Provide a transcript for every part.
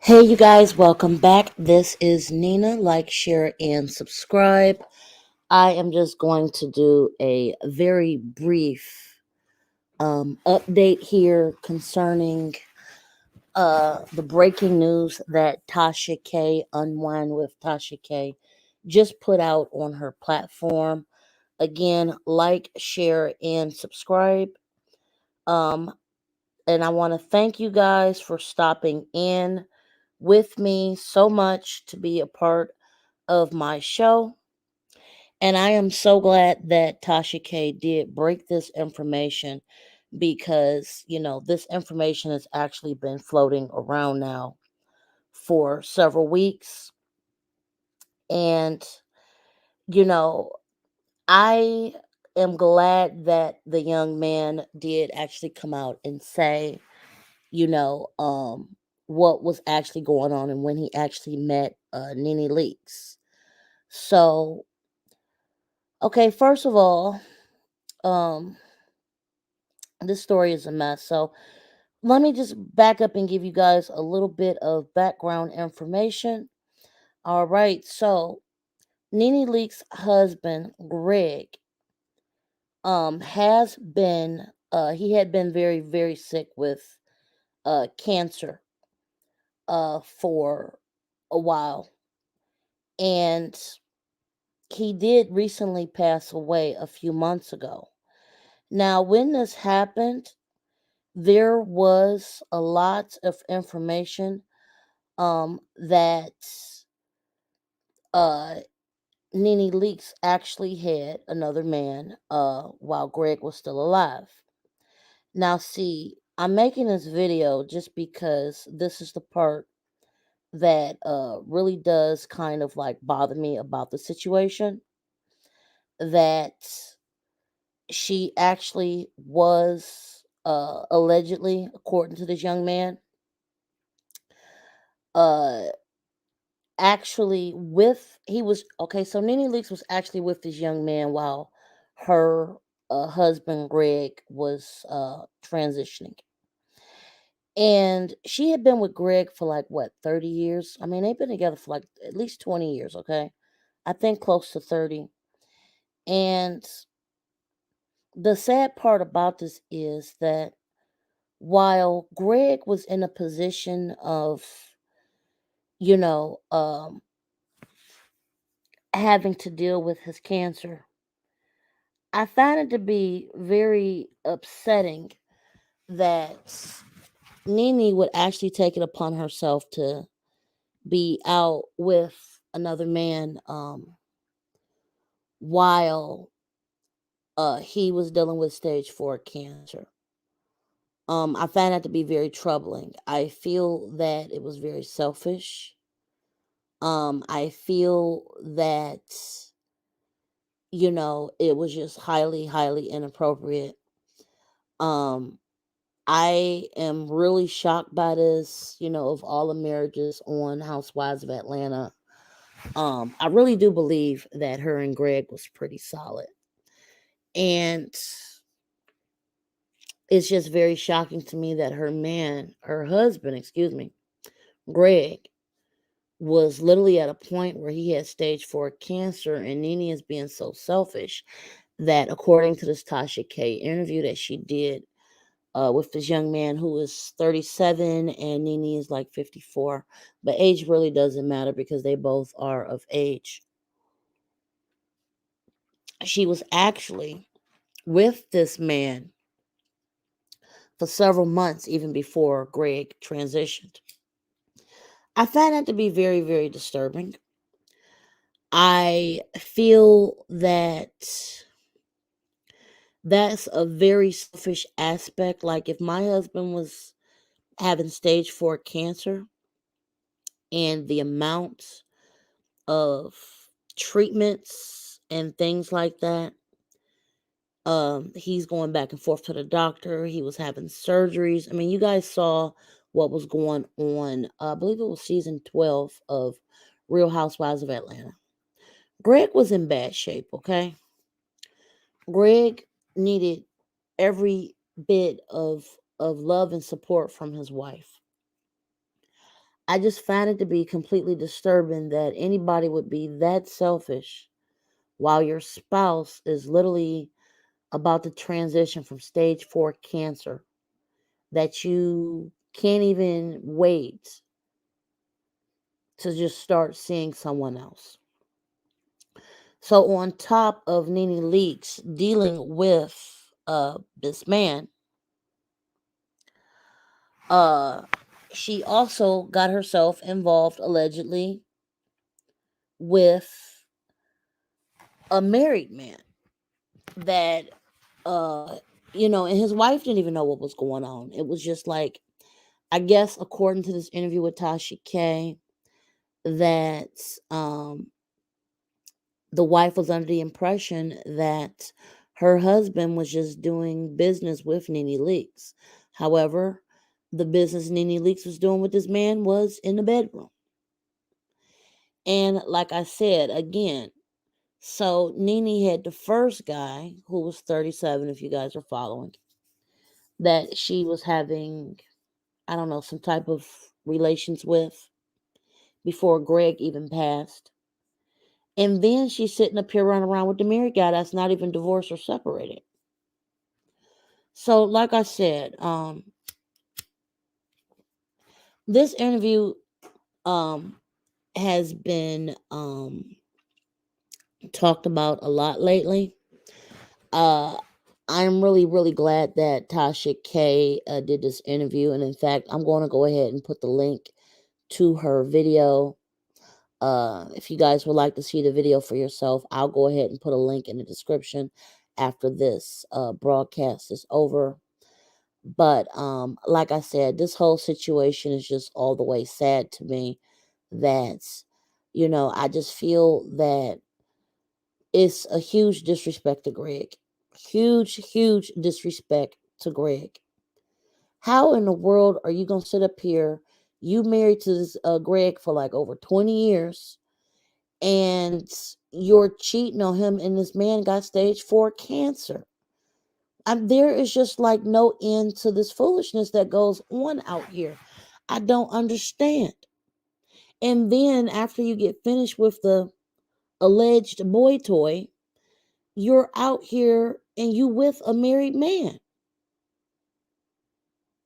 Hey, you guys, welcome back. This is Nina. Like, share, and subscribe. I am just going to do a very brief update here concerning the breaking news that Tasha K, Unwind with Tasha K, just put out on her platform. Again, like, share, and subscribe. Um, and I want to thank you guys for stopping in with me so much to be a part of my show. And I am so glad that Tasha K did break this information because, this information has actually been floating around now for several weeks. And, you know, I am glad that the young man did actually come out and say, you know, um, what was actually going on and when he actually met Nene Leakes. So, okay, first of all, um, this story is a mess. So let me just back up and give you guys a little bit of background information. All right, so Nene Leakes' husband, Greg, has been he had been very, very sick with cancer for a while. And he did recently pass away a few months ago. Now, when this happened, there was a lot of information that uh Nene Leakes actually had another man while Greg was still alive. Now see, I'm making this video just because this is the part that really does kind of like bother me about the situation, that she actually was allegedly, according to this young man, uh actually with he was okay, so Nene Leakes was actually with this young man while her husband Greg was transitioning. And she had been with Greg for like what, 30 years? I mean, they've been together for like at least 20 years, okay? I think close to 30. And the sad part about this is that while Greg was in a position of, you know, having to deal with his cancer, I find it to be very upsetting that Nene would actually take it upon herself to be out with another man while he was dealing with stage 4 cancer. I find that to be very troubling. I feel that it was very selfish. I feel that, it was just highly, highly inappropriate. Um, I am really shocked by this, of all the marriages on Housewives of Atlanta. I really do believe that her and Greg was pretty solid. And it's just very shocking to me that her husband, excuse me, Greg, was literally at a point where he had stage 4 cancer, and Nene is being so selfish that, according to this Tasha K interview that she did with this young man who is 37 and Nene is like 54. But age really doesn't matter because they both are of age. She was actually with this man for several months, even before Greg transitioned. I find that to be very, very disturbing. I feel that that's a very selfish aspect. Like, if my husband was having stage 4 cancer and the amount of treatments and things like that, he's going back and forth to the doctor, he was having surgeries. I mean, you guys saw what was going on. I believe it was season 12 of Real Housewives of Atlanta. Greg was in bad shape, okay? Greg needed every bit of love and support from his wife. I just find it to be completely disturbing that anybody would be that selfish while your spouse is literally about to transition from stage 4 cancer, that you can't even wait to just start seeing someone else. So on top of Nene Leakes dealing with this man, uh she also got herself involved allegedly with a married man that and his wife didn't even know what was going on. It was just like, I guess according to this interview with Tasha K, that the wife was under the impression that her husband was just doing business with Nene Leakes. However, the business Nene Leakes was doing with this man was in the bedroom. And like I said, again, so Nene had the first guy who was 37, if you guys are following, that she was having, I don't know, some type of relations with before Gregg even passed. And then she's sitting up here running around with the married guy that's not even divorced or separated. So, like I said, this interview has been talked about a lot lately. Uh, I'm really, really glad that Tasha K did this interview. And in fact, I'm going to go ahead and put the link to her video. If you guys would like to see the video for yourself, I'll go ahead and put a link in the description after this broadcast is over. But like I said, this whole situation is just all the way sad to me. That, I just feel that it's a huge disrespect to Gregg. Huge, huge disrespect to Gregg. How in the world are you going to sit up here? You married to this Gregg for like over 20 years, and you're cheating on him, and this man got stage 4 cancer. There is just like no end to this foolishness that goes on out here. I don't understand. And then after you get finished with the alleged boy toy, you're out here and you with a married man.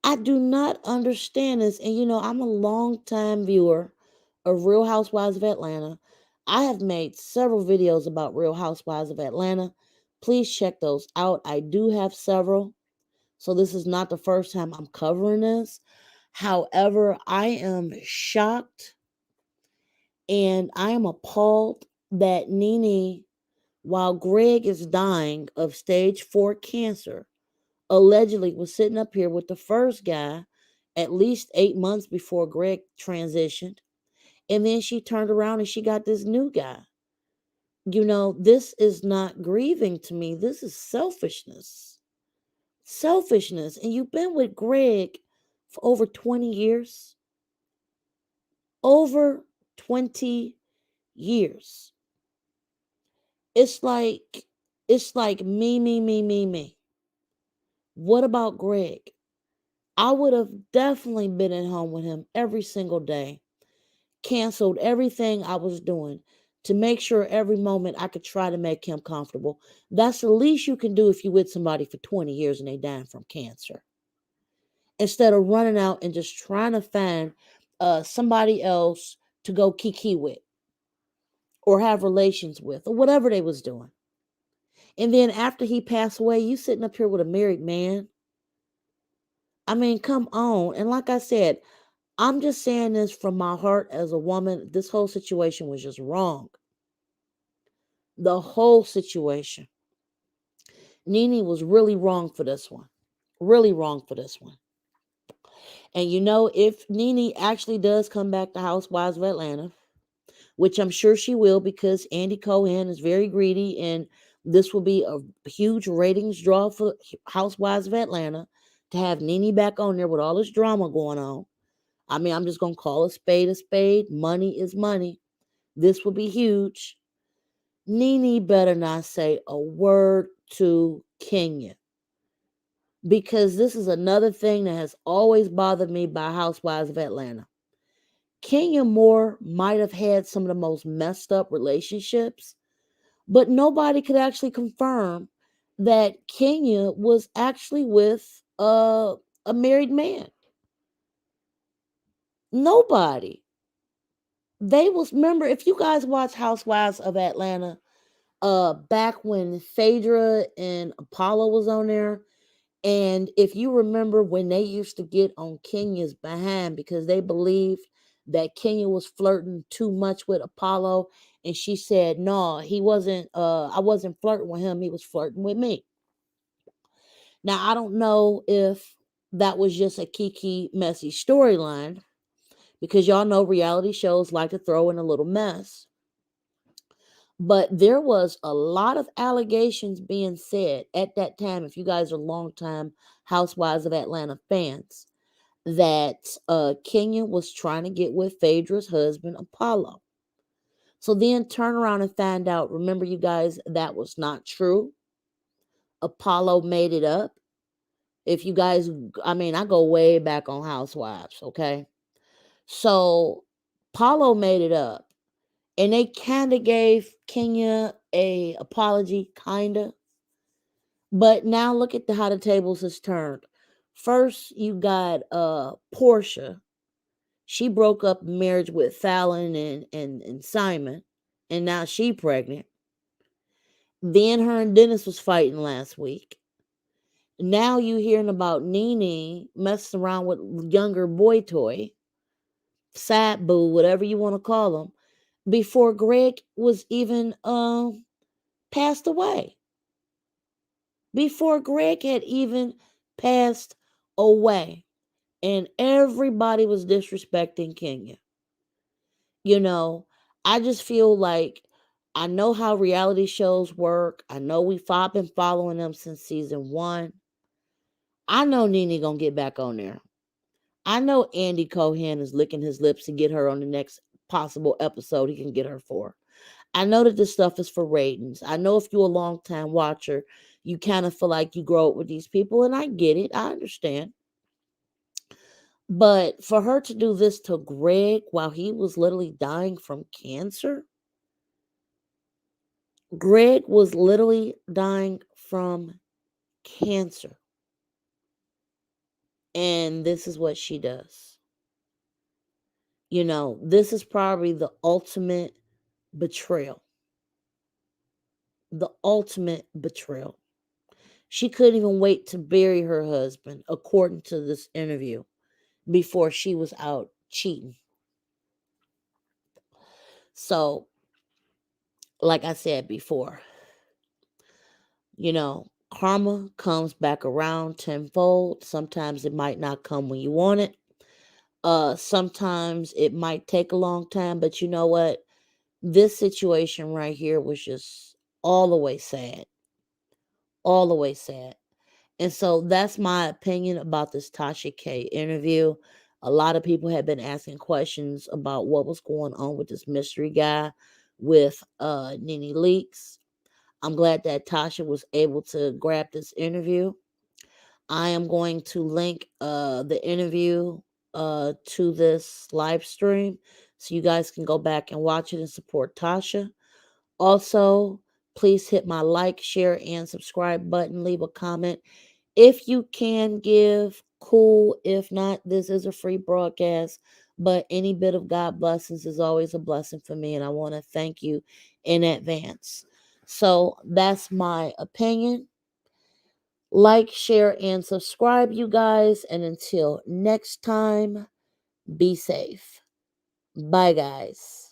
I do not understand this. And I'm a long time viewer of Real Housewives of Atlanta. I have made several videos about Real Housewives of Atlanta. Please check those out. I do have several. So this is not the first time I'm covering this. However, I am shocked and I am appalled that Nene, while Gregg is dying of stage 4 cancer, allegedly was sitting up here with the first guy at least 8 months before Gregg transitioned. And then she turned around and she got this new guy. This is not grieving to me. This is selfishness. Selfishness. And you've been with Gregg for over 20 years. Over 20 years. It's like me. What about Gregg? I would have definitely been at home with him every single day, canceled everything I was doing to make sure every moment I could try to make him comfortable. That's the least you can do if you're with somebody for 20 years and they dying from cancer. Instead of running out and just trying to find somebody else to go kiki with or have relations with or whatever they was doing. And then after he passed away, you sitting up here with a married man. I mean, come on. And like I said, I'm just saying this from my heart as a woman. This whole situation was just wrong. The whole situation. Nene was really wrong for this one. Really wrong for this one. And if Nene actually does come back to Housewives of Atlanta, which I'm sure she will because Andy Cohen is very greedy and this will be a huge ratings draw for Housewives of Atlanta to have Nene back on there with all this drama going on. I mean, I'm just going to call a spade a spade. Money is money. This will be huge. Nene better not say a word to Kenya because this is another thing that has always bothered me by Housewives of Atlanta. Kenya Moore might have had some of the most messed up relationships, but nobody could actually confirm that Kenya was actually with a married man. Nobody. They was, remember, if you guys watch Housewives of Atlanta, back when Phaedra and Apollo was on there, and if you remember when they used to get on Kenya's behind because they believed that Kenya was flirting too much with Apollo, and she said, "No, he wasn't. I wasn't flirting with him. He was flirting with me." Now I don't know if that was just a Kiki messy storyline because y'all know reality shows like to throw in a little mess. But there was a lot of allegations being said at that time. If you guys are longtime Housewives of Atlanta fans, that Kenya was trying to get with Phaedra's husband, Apollo. So then turn around and find out, remember, you guys, that was not true. Apollo made it up. If you guys, I mean, I go way back on Housewives, okay? So Apollo made it up. And they kind of gave Kenya a apology, kind of. But now look at how the tables has turned. First, you got Portia. She broke up marriage with Fallon and Simon, and now she pregnant. Then her and Dennis was fighting last week. Now you hearing about Nene messing around with younger boy toy, sad boo, whatever you want to call him, before Gregg was even passed away. Before Gregg had even passed away. And everybody was disrespecting Kenya. You know, I just feel like I know how reality shows work. I know I've been following them since season 1. I know Nene gonna get back on there. I know Andy Cohen is licking his lips to get her on the next possible episode he can get her for. I know that this stuff is for ratings. I know if you're a long time watcher, you kind of feel like you grow up with these people, and I get it. I understand. But for her to do this to Gregg while he was literally dying from cancer, Gregg was literally dying from cancer. And this is what she does. You know, this is probably the ultimate betrayal. The ultimate betrayal. She couldn't even wait to bury her husband, according to this interview, before she was out cheating. So, like I said before, you know, karma comes back around tenfold. Sometimes it might not come when you want it. Sometimes it might take a long time, but you know what? This situation right here was just all the way sad. All the way sad. And so that's my opinion about this Tasha K interview. A lot of people have been asking questions about what was going on with this mystery guy with Nene Leakes. I'm glad that Tasha was able to grab this interview. I am going to link the interview to this live stream so you guys can go back and watch it and support Tasha. Also, please hit my like, share, and subscribe button. Leave a comment. If you can give, cool. If not, this is a free broadcast. But any bit of God blessings is always a blessing for me. And I want to thank you in advance. So that's my opinion. Like, share, and subscribe, you guys. And until next time, be safe. Bye, guys.